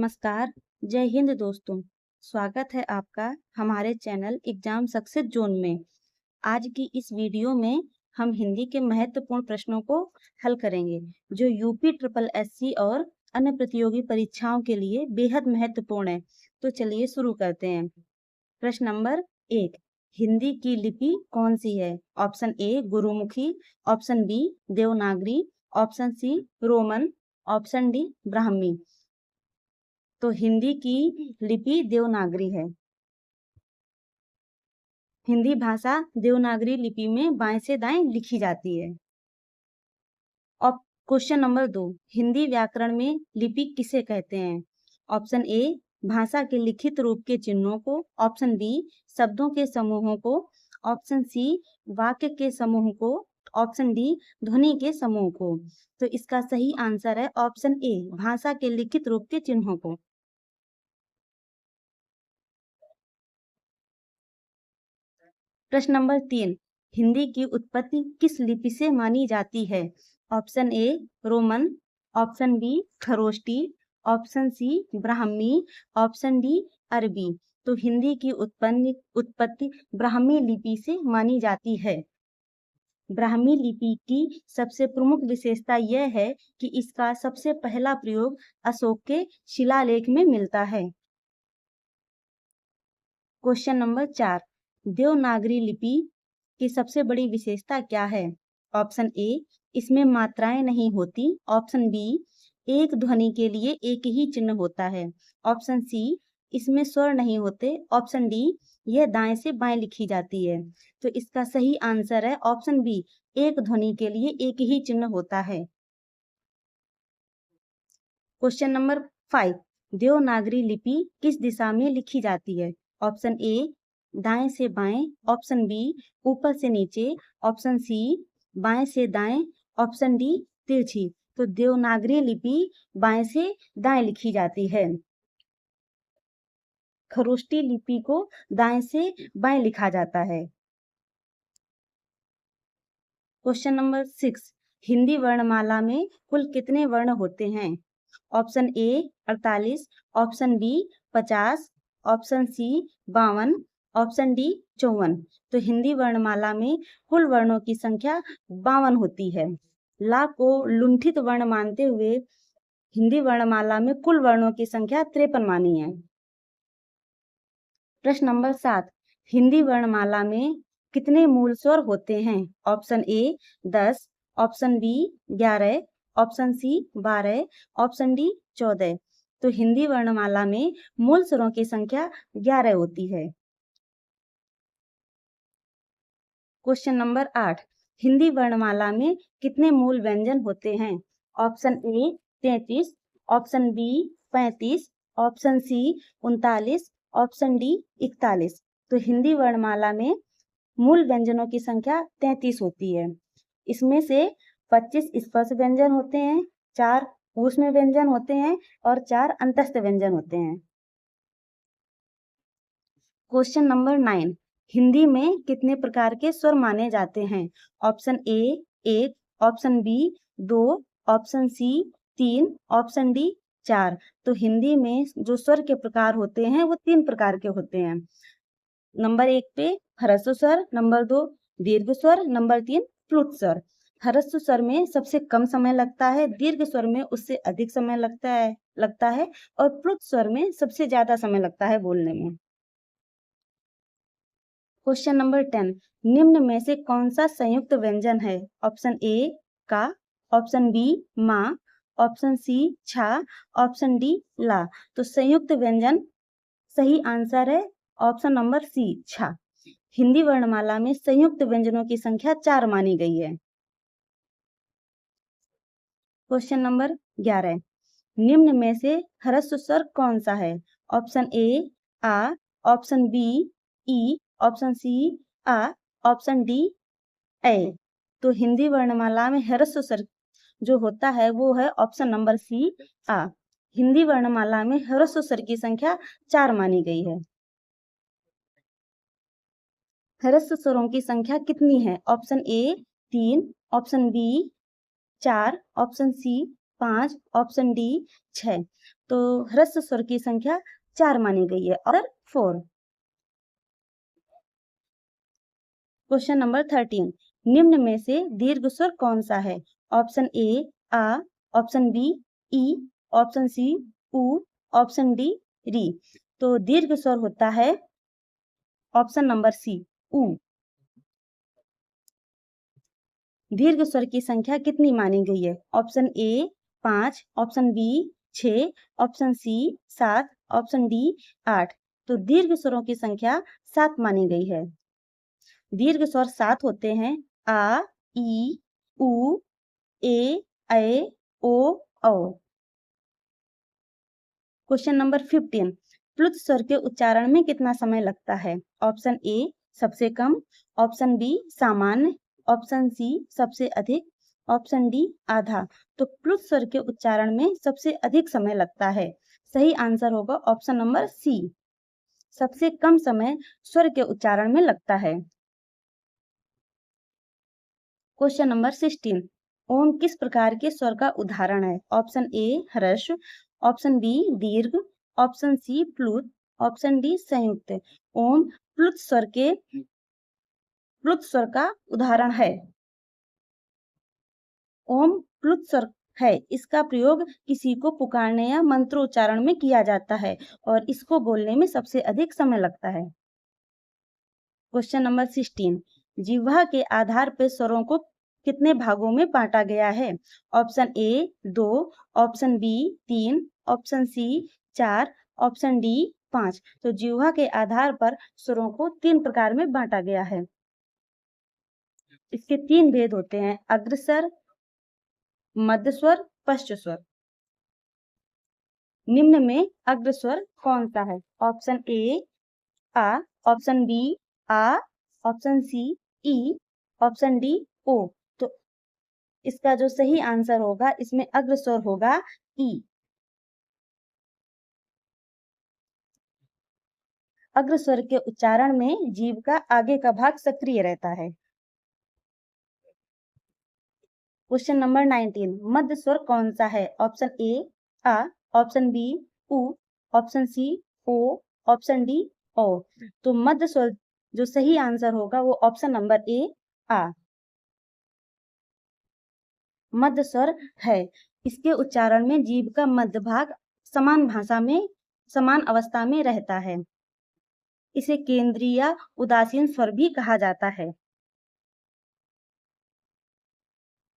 नमस्कार, जय हिंद दोस्तों। स्वागत है आपका हमारे चैनल एग्जाम सक्सेस जोन में। आज की इस वीडियो में हम हिंदी के महत्वपूर्ण प्रश्नों को हल करेंगे जो यूपी ट्रिपल एससी और अन्य प्रतियोगी परीक्षाओं के लिए बेहद महत्वपूर्ण है। तो चलिए शुरू करते हैं। प्रश्न नंबर 1, हिंदी की लिपि कौन सी है? Option A Gurmukhi, option B Devanagari, option C Roman, option D Brahmi. तो हिंदी की लिपि देवनागरी है। हिंदी भाषा देवनागरी लिपि में बाएं से दाएं लिखी जाती है। और क्वेश्चन नंबर 2, हिंदी व्याकरण में लिपि किसे कहते हैं? ऑप्शन ए भाषा के लिखित रूप के चिन्हों को, ऑप्शन बी शब्दों के समूहों को, ऑप्शन सी वाक्य के समूह को, ऑप्शन डी ध्वनि के समूह को। तो इसका सही आंसर है ऑप्शन ए भाषा के लिखित रूप के चिन्हों को। प्रश्न नंबर 3, हिंदी की उत्पत्ति किस लिपि से मानी जाती है? Option A Roman, option B Kharoshthi, option C Brahmi, option D अरबी। तो हिंदी की उत्पत्ति ब्राह्मी लिपि से मानी जाती है। ब्राह्मी लिपि की सबसे प्रमुख विशेषता यह है कि इसका सबसे पहला प्रयोग अशोक के शिलालेख में मिलता है। क्वेश्चन नंबर 4, देवनागरी लिपि की सबसे बड़ी विशेषता क्या है? ऑप्शन ए इसमें मात्राएं नहीं होती, ऑप्शन बी एक ध्वनि के लिए एक ही चिन्ह होता है, ऑप्शन सी इसमें स्वर नहीं होते, ऑप्शन डी यह दाएं से बाएं लिखी जाती है। तो इसका सही आंसर है ऑप्शन बी एक ध्वनि के लिए एक ही चिन्ह होता है। क्वेश्चन नंबर 5, देवनागरी लिपि किस दिशा में लिखी जाती है? ऑप्शन ए दाएं से बाएं, ऑप्शन बी ऊपर से नीचे, ऑप्शन सी बाएं से दाएं, ऑप्शन डी तिरछी। तो देवनागरी लिपि बाएं से दाएं लिखी जाती है। खरोष्टी लिपि को दाएं से बाएं लिखा जाता है। क्वेश्चन नंबर 6, हिंदी वर्णमाला में कुल कितने वर्ण होते हैं? Option A 48, option B 50, option C 52, option D 54। तो हिंदी वर्णमाला में कुल वर्णों की संख्या 52 होती है। ला को लुंठित वर्ण मानते हुए हिंदी वर्णमाला में कुल वर्णों की संख्या 53 मानी है। प्रश्न नंबर 7, हिंदी वर्णमाला में कितने मूल स्वर होते हैं? Option A 10, option B 11, option C 12, option D 14। तो हिंदी वर्णमाला में मूल स्वरों की संख्या 11 होती है। क्वेश्चन नंबर 8, हिंदी वर्णमाला में कितने मूल व्यंजन होते हैं? Option A 33, option B 35, option C 39, option D 41। तो हिंदी वर्णमाला में मूल व्यंजनों की संख्या 33 होती है। इसमें से 25 स्पर्श व्यंजन होते हैं, 4 ऊष्म व्यंजन होते हैं और 4 अंतस्थ व्यंजन होते हैं। क्वेश्चन नंबर 9, हिंदी में कितने प्रकार के स्वर माने जाते हैं? Option A 1, option B 2, option C 3, option D 4। तो हिंदी में जो स्वर के प्रकार होते हैं वो 3 प्रकार के होते हैं। नंबर 1 पे ह्रस्व स्वर, नंबर 2 दीर्घ स्वर, नंबर 3 प्लुत स्वर। ह्रस्व स्वर में सबसे कम समय लगता है, दीर्घ स्वर में उससे अधिक समय लगता है और प्लुत स्वर में सबसे ज्यादा समय लगता है बोलने में। क्वेश्चन नंबर 10, निम्न में से कौन सा संयुक्त व्यंजन है? ऑप्शन ए का, ऑप्शन बी माँ, ऑप्शन सी छा, ऑप्शन डी ला। तो संयुक्त व्यंजन सही आंसर है ऑप्शन नंबर सी छा। हिंदी वर्णमाला में संयुक्त व्यंजनों की संख्या 4 मानी गई है। क्वेश्चन नंबर 11, निम्न में से ह्रस्व स्वर कौन सा है? ऑप्शन ए आ, ऑप्शन बी ई, ऑप्शन सी आ, ऑप्शन डी ए। तो हिंदी वर्णमाला में ह्रस्व स्वर जो होता है वो है ऑप्शन नंबर सी आ। हिंदी वर्णमाला में ह्रस्व स्वर की संख्या 4 मानी गई है। ह्रस्व स्वरों की संख्या कितनी है? Option A 3, option B 4, option C 5, option D 6। तो ह्रस्व स्वर की संख्या 4 मानी गई है और 4। क्वेश्चन नंबर 13, निम्न में से दीर्घ स्वर कौन सा है? ऑप्शन ए आ, ऑप्शन बी ई, ऑप्शन सी उ, ऑप्शन डी री। तो दीर्घ स्वर होता है ऑप्शन नंबर सी उ। दीर्घ स्वर की संख्या कितनी मानी गई है? Option A 5, option B 6, option C 7, option D 8। तो दीर्घ स्वरों की संख्या 7 मानी गई है। दीर्घ स्वर 7 होते हैं आ, ई, उ, ए, ऐ, ओ, औ। क्वेश्चन नंबर 15, प्लुत स्वर के उच्चारण में कितना समय लगता है? ऑप्शन ए सबसे कम, ऑप्शन बी सामान्य, ऑप्शन सी सबसे अधिक, ऑप्शन डी आधा। तो प्लुत स्वर के उच्चारण में सबसे अधिक समय लगता है। सही आंसर होगा ऑप्शन नंबर सी, सबसे कम समय स्वर के उच्चारण में लगता है। क्वेश्चन नंबर 16, ओम किस प्रकार के स्वर का उदाहरण है? ऑप्शन ए ह्रस्व, ऑप्शन बी दीर्घ, ऑप्शन सी प्लुत, ऑप्शन डी संयुक्त। ओम प्लुत स्वर का उदाहरण है। ओम प्लुत स्वर है, इसका प्रयोग किसी को पुकारने या मंत्रोच्चारण में किया जाता है और इसको बोलने में सबसे अधिक समय लगता है। क्वेश्चन नंबर 16, जिह्वा के आधार पर स्वरों को कितने भागों में बांटा गया है? Option A 2, option B 3, option C 4, option D 5। तो जिह्वा के आधार पर स्वरों को 3 प्रकार में बांटा गया है। इसके 3 भेद होते हैं, अग्रस्वर, मध्य स्वर, पश्च स्वर। निम्न में अग्रस्वर कौन सा है? ऑप्शन ए आ, ऑप्शन बी आ, ऑप्शन सी ई, ऑप्शन डी ओ। तो इसका जो सही आंसर होगा, इसमें अग्रस्वर होगा ई। अग्रस्वर के उच्चारण में जीभ का आगे का भाग सक्रिय रहता है। क्वेश्चन नंबर 19, मध्य स्वर कौन सा है? ऑप्शन ए आ, ऑप्शन बी उ, ऑप्शन सी ओ, ऑप्शन डी ओ। तो मध्य स्वर जो सही आंसर होगा वो ऑप्शन नंबर ए आ, मध्य स्वर है। इसके उच्चारण में जीभ का मध्य भाग समान अवस्था में रहता है। इसे केंद्रीय या उदासीन स्वर भी कहा जाता है।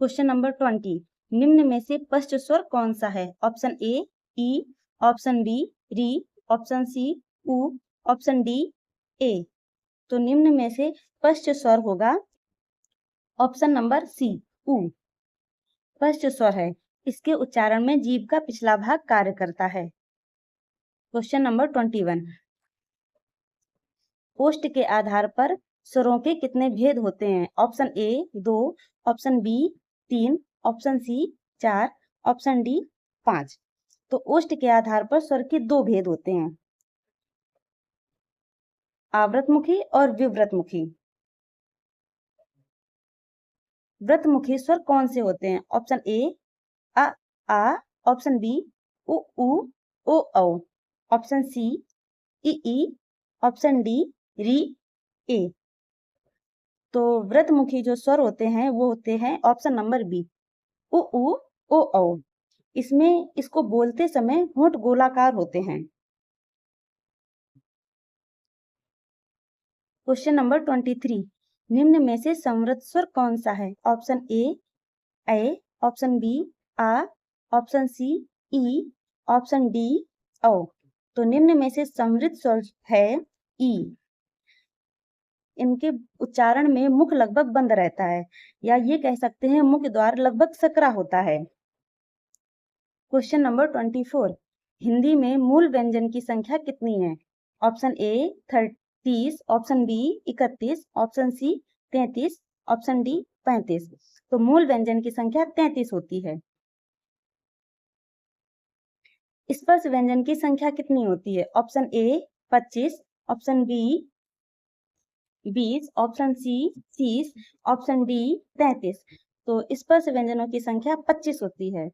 क्वेश्चन नंबर 20, निम्न में से पश्च स्वर कौन सा है? ऑप्शन ए ई, ऑप्शन बी री, ऑप्शन सी उ, ऑप्शन डी ए। तो निम्न में से पश्च स्वर होगा ऑप्शन नंबर सी उ, पश्च स्वर है। इसके उच्चारण में जीभ का पिछला भाग कार्य करता है। क्वेश्चन नंबर 21, ओष्ठ के आधार पर स्वरों के कितने भेद होते हैं? Option A 2, option B 3, option C 4, option D 5। तो ओष्ठ के आधार पर स्वर के 2 भेद होते हैं, आवृतमुखी और विवृतमुखी। व्रतमुखी स्वर कौन से होते हैं? ऑप्शन ए आ, ऑप्शन बी उ ओ औ, ऑप्शन सी ई, ऑप्शन डी री ए। तो व्रतमुखी जो स्वर होते हैं वो होते हैं ऑप्शन नंबर बी उ ओ औ। इसमें इसको बोलते समय होंठ गोलाकार होते हैं। क्वेश्चन नंबर 23, निम्न में से संवृत स्वर कौन सा है? ऑप्शन ए, ऑप्शन बी आ, ऑप्शन सी ई, ऑप्शन डी औ। तो निम्न में से संवृत स्वर है ई। इनके उच्चारण में मुख लगभग बंद रहता है, या ये कह सकते हैं मुख द्वार लगभग सकरा होता है। क्वेश्चन नंबर 24, हिंदी में मूल व्यंजन की संख्या कितनी है? Option A 30, option B 31, option C 33, option D 35। तो मूल व्यंजन की संख्या 33 होती है। स्पर्श व्यंजन की संख्या कितनी होती है? Option A 25, option B 20, option C 30, option D 33। तो स्पर्श व्यंजनों की संख्या 25 होती है।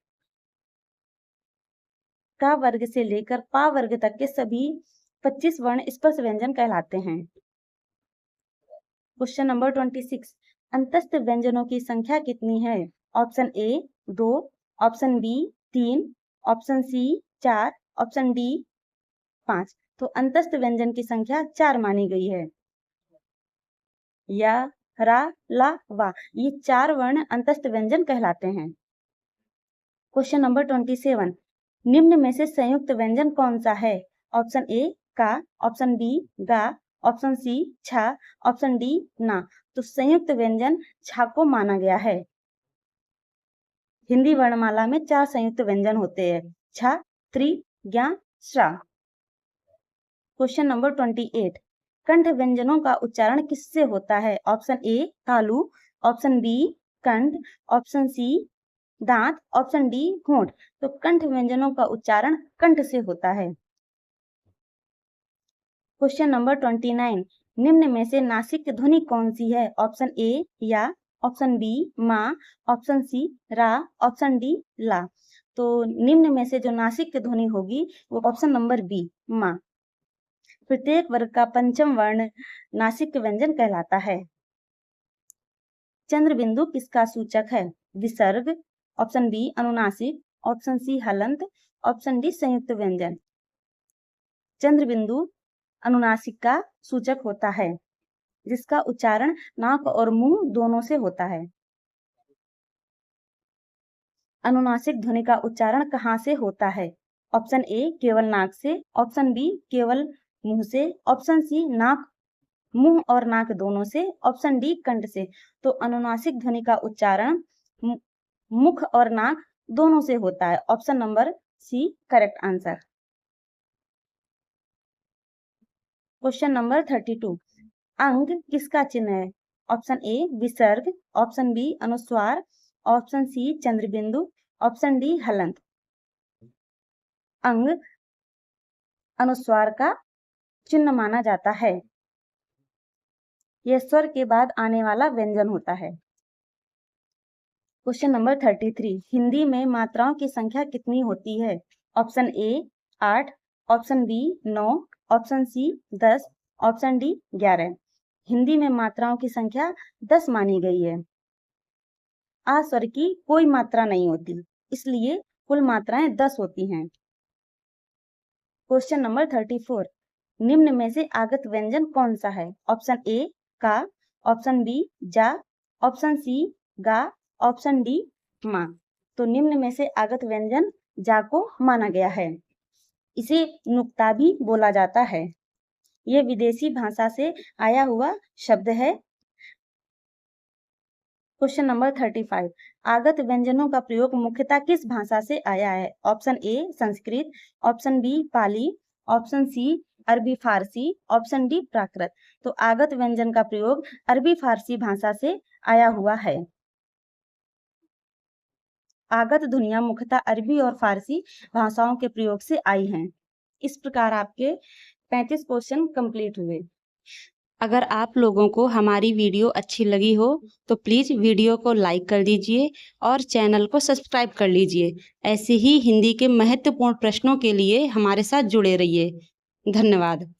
का वर्ग से लेकर पा वर्ग तक के सभी 25 वर्ण स्पर्श व्यंजन कहलाते हैं। क्वेश्चन नंबर 26, अंतस्थ व्यंजनों की संख्या कितनी है? Option A 2, option B 3, option C 4, option D 5। तो अंतस्थ व्यंजन की संख्या 4 मानी गई है। या, रा, ला, वा, ये 4 वर्ण अंतस्थ व्यंजन कहलाते हैं। क्वेश्चन नंबर 27, निम्न में से संयुक्त व्यंजन कौन सा है? ऑप्शन ए का, ऑप्शन बी गा, ऑप्शन सी छा, ऑप्शन डी ना। तो संयुक्त व्यंजन छा को माना गया है। हिंदी वर्णमाला में 4 संयुक्त व्यंजन होते हैं, छा, त्रि, ज्ञा, श्रा। क्वेश्चन नंबर 28, कंठ व्यंजनों का उच्चारण किससे होता है? ऑप्शन ए तालु, ऑप्शन बी कंठ, ऑप्शन सी दांत, ऑप्शन डी होंठ। तो कंठ व्यंजनों का उच्चारण कंठ से होता है। क्वेश्चन नंबर 29, निम्न में से नासिक ध्वनि कौन सी है? ऑप्शन ए या, ऑप्शन बी मा, ऑप्शन सी रा, ऑप्शन डी ला। तो निम्न में से जो नासिक ध्वनि होगी वो ऑप्शन नंबर बी मा। प्रत्येक वर्ग का पंचम वर्ण नासिक व्यंजन कहलाता है। चंद्र बिंदु किसका सूचक है? विसर्ग, ऑप्शन बी अनुनासिक, ऑप्शन सी हलंत, ऑप्शन डी संयुक्त व्यंजन। चंद्र बिंदु अनुनासिक का सूचक होता है, जिसका उच्चारण नाक और मुंह दोनों से होता है। अनुनासिक ध्वनि का उच्चारण कहाँ से होता है? ऑप्शन ए केवल नाक से, ऑप्शन बी केवल मुंह से, ऑप्शन सी नाक, मुंह और नाक दोनों से, ऑप्शन डी कंठ से। तो अनुनासिक ध्वनि का उच्चारण मुख और नाक दोनों से होता है। Option number C correct answer. Question number 32, अंग किसका चिन्ह है? ऑप्शन ए विसर्ग, ऑप्शन बी अनुस्वार, ऑप्शन सी चंद्रबिंदु, ऑप्शन डी हलंत। अंग अनुस्वार का चिन्ह माना जाता है। यह स्वर के बाद आने वाला व्यंजन होता है। क्वेश्चन नंबर 33, हिंदी में मात्राओं की संख्या कितनी होती है? Option A 8, option B 9, option C 10, option D 11। Hindi में मात्राओं की संख्या 10 मानी गई है। आ स्वर की कोई मात्रा नहीं होती, इसलिए कुल मात्राएं 10 होती हैं। क्वेश्चन नंबर 34, निम्न में से आगत व्यंजन कौन सा है? ऑप्शन ए का, ऑप्शन बी जा, ऑप्शन सी गा, ऑप्शन डी मा। तो निम्न में से आगत व्यंजन जा को माना गया है। इसे नुक्ता भी बोला जाता है। यह विदेशी भाषा से आया हुआ शब्द है। क्वेश्चन नंबर 35, आगत व्यंजनों का प्रयोग मुख्यतः किस भाषा से आया है? Option A Sanskrit, option B Pali, option C अरबी फारसी, ऑप्शन डी प्राकृत। तो आगत व्यंजन का प्रयोग अरबी फारसी भाषा से आया हुआ है। आगत ध्वनियां मुख्यतः अरबी और फारसी भाषाओं के प्रयोग से आई हैं। इस प्रकार आपके 35 क्वेश्चन कंप्लीट हुए। अगर आप लोगों को हमारी वीडियो अच्छी लगी हो तो प्लीज़ वीडियो को लाइक कर दीजिए और चैनल को सब्सक्राइब कर लीजिए। ऐसे ही हिंदी के महत्वपूर्ण प्रश्नों के लिए हमारे साथ जुड़े रहिए। धन्यवाद।